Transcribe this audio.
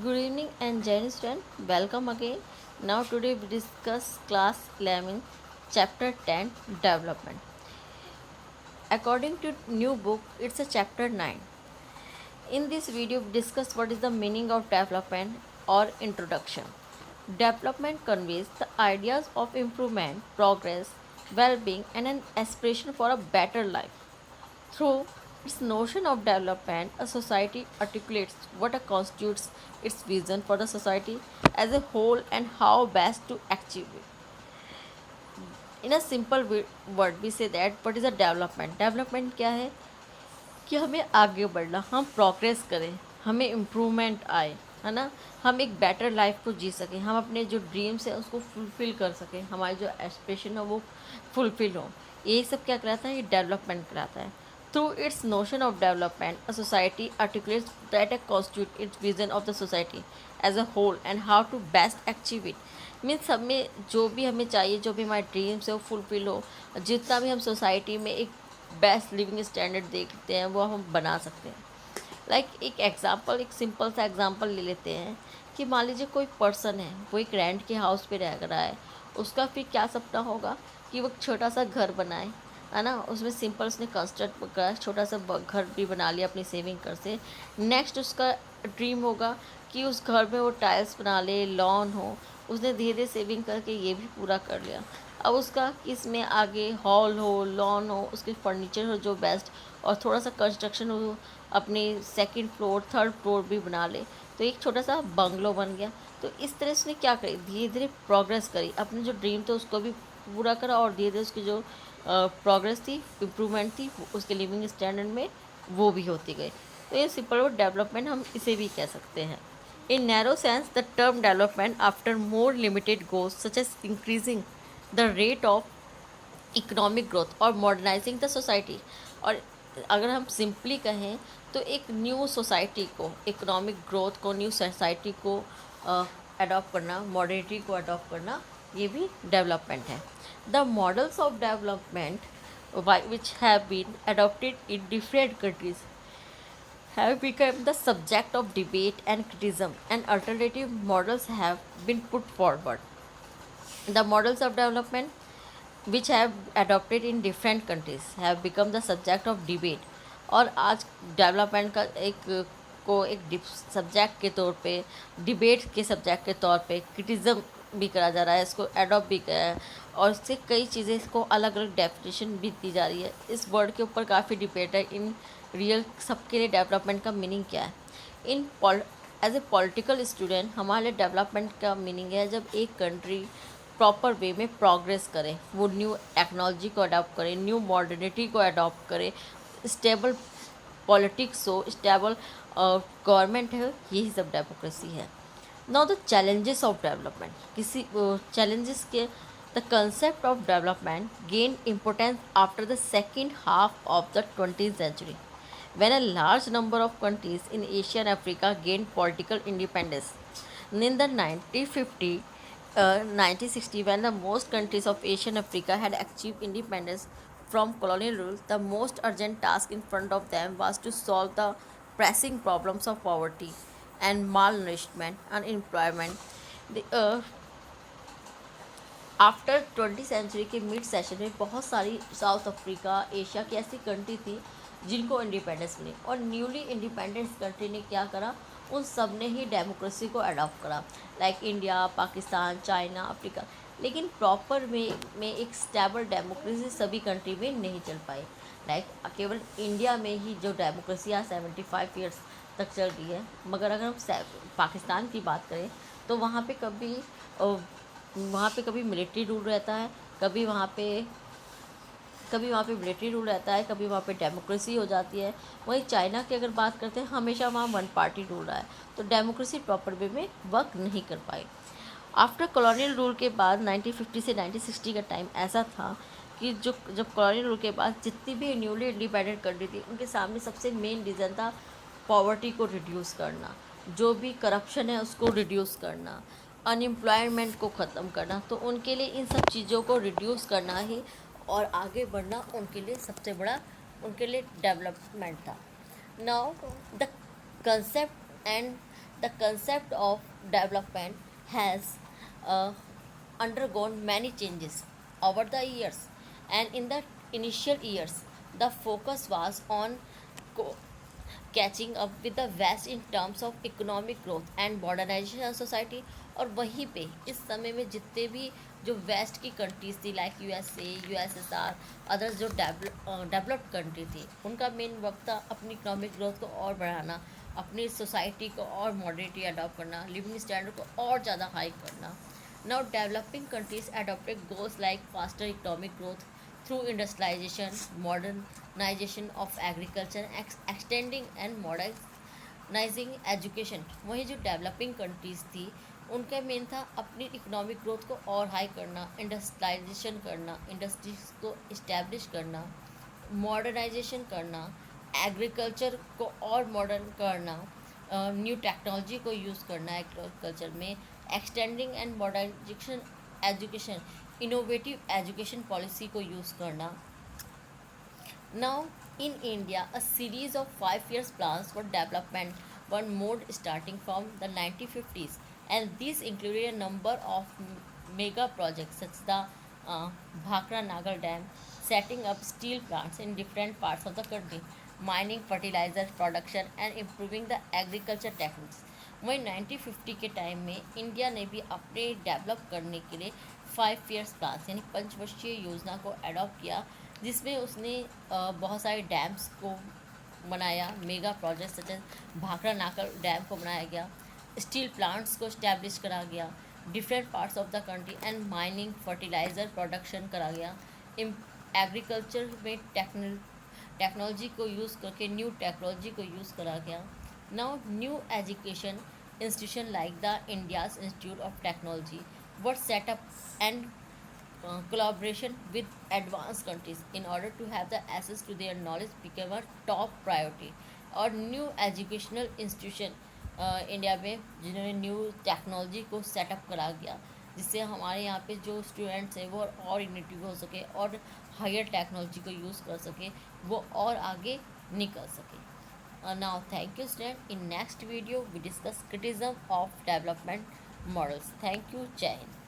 Good evening and Jain student, welcome again. Now today we discuss class 11 chapter 10 development. According to new book it's a chapter 9. In this video we discuss what is the meaning of development or introduction. Development conveys the ideas of improvement, progress, well-being and an aspiration for a better life. Through its notion of development, a society articulates what constitutes its vision for the society as a whole and how best to achieve it. In a simple word, we say that what is a development? Development क्या है कि हमें आगे बढ़ना, हम progress करें, हमें improvement आए, है ना, हम एक बेटर लाइफ को जी सकें, हम अपने जो ड्रीम्स हैं उसको फुलफ़िल कर सकें, हमारी जो एस्पिरेशन है वो फुलफ़िल हो। ये सब क्या कहलाता है? ये डेवलपमेंट कहलाता है। Through its notion of development a society articulates that constitute its vision of the society as a whole and how to best achieve it. Means सब में जो भी हमें चाहिए, जो भी हमारे ड्रीम्स है वो फुलफ़िल हो, जितना भी हम सोसाइटी में एक बेस्ट लिविंग स्टैंडर्ड देखते हैं वो हम बना सकते हैं। एक एग्ज़ाम्पल, एक सिंपल सा एग्ज़ाम्पल ले लेते हैं कि मान लीजिए कोई पर्सन है, वो एक रेंट के हाउस पे रह रहा है। उसका फिर क्या सपना होगा कि वो एक छोटा सा घर बनाए, है ना, उसमें सिंपल उसने कंस्ट्रक्ट करा, छोटा सा घर भी बना लिया अपनी सेविंग कर से। नेक्स्ट उसका ड्रीम होगा कि उस घर में वो टाइल्स बना ले, लॉन हो। उसने धीरे धीरे सेविंग करके ये भी पूरा कर लिया। अब उसका कि इसमें आगे हॉल हो, लॉन हो, उसके फर्नीचर हो जो बेस्ट, और थोड़ा सा कंस्ट्रक्शन हो, अपने सेकंड फ्लोर थर्ड फ्लोर भी बना ले, तो एक छोटा सा बंगलो बन गया। तो इस तरह से उसने क्या करी, धीरे धीरे प्रोग्रेस करी, अपने जो ड्रीम थे उसको भी पूरा करा, और धीरे धीरे उसकी जो प्रोग्रेस थी, इम्प्रूवमेंट थी, उसके लिविंग स्टैंडर्ड में वो भी होती गई। तो ये सिंपल वर्ड डेवलपमेंट हम इसे भी कह सकते हैं। In narrow sense, the term development after more limited goals such as increasing the rate of economic growth और मॉडर्नाइजिंग द सोसाइटी। और अगर हम सिंपली कहें तो एक न्यू सोसाइटी को, इकोनॉमिक ग्रोथ को, न्यू सोसाइटी को अडॉप्ट करना, मॉडर्निटी को अडॉप्ट करना, ये भी डेवलपमेंट है। The models of development which have been adopted in different countries have become the subject of debate and criticism, and alternative models have been put forward. The models of development which have adopted in different countries have become the subject of debate। और आज development का एक subject के तौर पे, debate के subject के तौर पे क्रिटिज़म भी करा जा रहा है, इसको एडॉप्ट भी करा है, और इससे कई चीज़ें, इसको अलग अलग डेफिनेशन भी दी जा रही है। इस वर्ड के ऊपर काफ़ी डिबेट है। इन रियल सबके लिए डेवलपमेंट का मीनिंग क्या है? इन एज ए पॉलिटिकल स्टूडेंट हमारे लिए डेवलपमेंट का मीनिंग है जब एक कंट्री प्रॉपर वे में प्रोग्रेस करे, वो न्यू टेक्नोलॉजी को अडॉप्ट करे, न्यू मॉडर्निटी को अडॉप्ट करे, स्टेबल पॉलिटिक्स हो, स्टेबल गवर्नमेंट है, यही सब डेमोक्रेसी है। Now the challenges of development, किसी चैलेंजेस के, the concept of development gain importance after the second half of the 20th century when a large number of countries in Asia and Africa gained political independence. In the 1960, when the most countries of Asia and Africa had achieved independence from colonial rule, the most urgent task in front of them was to solve the pressing problems of poverty and malnourishment, unemployment. The after 20th century के mid session में बहुत सारी south Africa, Asia की ऐसी country थी जिनको independence मिली, और newly independence country ने क्या करा, उन सब ने ही डेमोक्रेसी को अडॉप्ट करा, like India, Pakistan, China, Africa. लेकिन प्रॉपर में एक स्टेबल डेमोक्रेसी सभी कंट्री में नहीं चल पाई। केवल इंडिया में ही जो डेमोक्रेसी आज 75 ईयर्स तक चल रही है। मगर अगर हम पाकिस्तान की बात करें तो वहाँ पे कभी मिलिट्री रूल रहता है, कभी वहाँ पे मिलिट्री रूल रहता है, कभी वहाँ पे डेमोक्रेसी हो जाती है। वहीं चाइना की अगर बात करते हैं, हमेशा वहाँ वन पार्टी रूल रहा है, तो डेमोक्रेसी प्रॉपर वे में वर्क नहीं कर पाई। आफ्टर कॉलोनियल रूल के बाद 1950 से 1960 का टाइम ऐसा था कि जब कॉलोनियल रूल के बाद जितनी भी न्यूली इंडिपेंडेंट कंट्री थी, उनके सामने सबसे मेन रीज़न था पॉवर्टी को रिड्यूस करना, जो भी करप्शन है उसको रिड्यूस करना, अनएम्प्लॉयमेंट को ख़त्म करना। तो उनके लिए इन सब चीज़ों को रिड्यूस करना ही और आगे बढ़ना उनके लिए सबसे बड़ा, उनके लिए डेवलपमेंट था। Now the concept and The concept of development has uh, undergone many changes over the years, and in the initial years, the focus was on co- catching up with the west in terms of economic growth and modernization of society. और वहीं पे इस समय में जितने भी जो waste की कंट्रीज थी लाइक यूएसए यूएसएसआर अदर्स जो डेवलप्ड कंट्री थी, उनका मेन वर्क था अपनी इकोनॉमिक ग्रोथ को और बढ़ाना, अपनी सोसाइटी को और मॉडर्निटी अडॉप्ट करना, लिविंग स्टैंडर्ड को और ज़्यादा हाई करना. Now, developing countries adopted goals like faster economic growth through industrialization, modernization of agriculture, extending and modernizing education. वहीं जो डेवलपिंग कंट्रीज़ थी उनका मेन था अपनी इकोनॉमिक ग्रोथ को और हाई करना, इंडस्ट्रियलाइजेशन करना, इंडस्ट्रीज को इस्टेब्लिश करना, मॉडर्नाइजेशन करना, एग्रीकल्चर को और मॉडर्न करना, न्यू टेक्नोलॉजी को यूज़ करना एग्रीकल्चर में, extending and modernisation education, innovative education policy को यूज़ करना. Now, in India, a series of 5 years plans for development were made starting from the 1950s, and these included a number of mega projects such as the Bhakra Nagar Dam, setting up steel plants in different parts of the country, mining, fertilizer production, and improving the agriculture techniques. वहीं 1950 के time में India ने भी अपने develop करने के लिए 5 years plan यानी पंचवर्षीय योजना को अडॉप्ट किया, जिसमें उसने बहुत सारे डैम्स को बनाया, mega project such Bhakra Nangal dam को बनाया गया, स्टील प्लांट्स को इस्टेब्लिश करा गया, different parts of the country and mining fertiliser production करा गया, एग्रीकल्चर में टेक्नोलॉजी को यूज़ करके न्यू टेक्नोलॉजी को यूज़ करा गया. Now new education institution like the India's Institute of Technology were set up and collaboration with advanced countries in order to have the access to their knowledge became a top priority. और new educational institution India में जिन्होंने new technology को setup करा गया, जिससे हमारे यहाँ पे जो स्टूडेंट्स हैं वो और इनोवेटिव हो सके और हायर टेक्नोलॉजी को यूज़ कर सके, वो और आगे निकल सके. Now, thank you, student. In next video, we discuss criticism of development models. Thank you, Jai Hind.